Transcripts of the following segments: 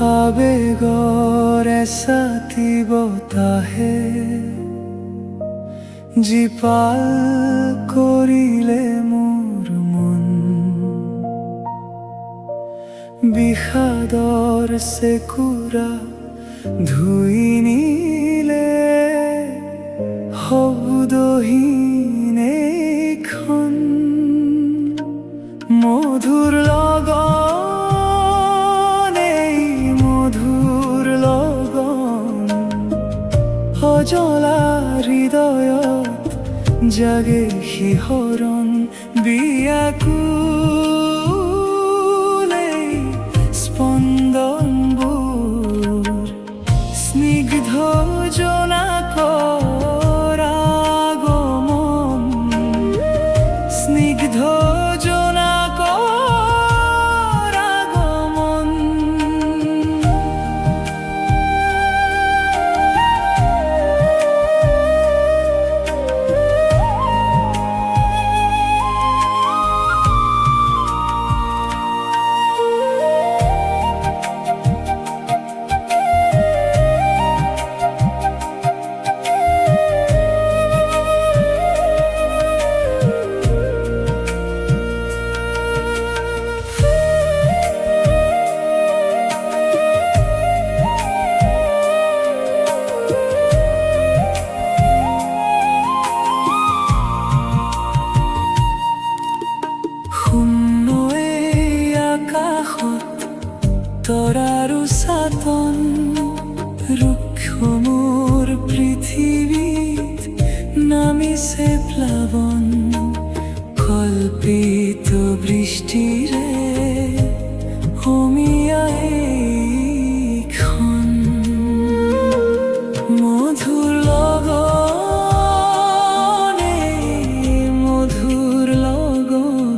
आवेगोर ऐसा तीव्रता है जीपाल करिले मोर मन বিষাদর সেকুরা ধুই নিলে শব্দহীন এইখন মধুর লগন এই মধুর লগন অজলা হৃদয়ত জাগে শিহৰণ বিয়াকুল এই স্পন্দনবোৰ স্নিগ্ধ জোনাকৰ আগমন স্নিগ্ধ জোনাকৰ আগমন তৰাৰো চাতন ৰুক্ষ মোৰ পৃথিৱীত নামিছে প্লাৱন কল্পিত বৃষ্টিৰে হমিয়াইখন মধুৰ লগন এই মধুৰ লগন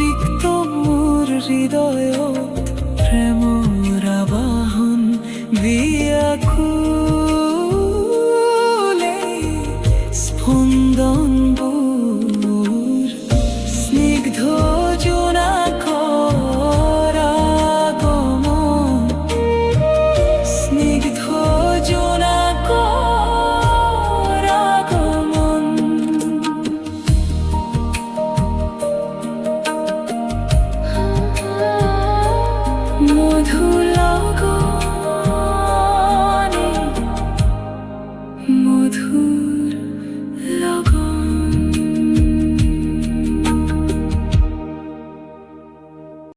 ৰিক্ত মোৰ হৃদয়ত প্রেমর আবাহন বিয়াকুল স্পন্দনবোৰ স্নিগ্ধ জোনাকৰ আগমন স্নিগ্ধ জোনাকৰ আগমন মধুর লগন মধুর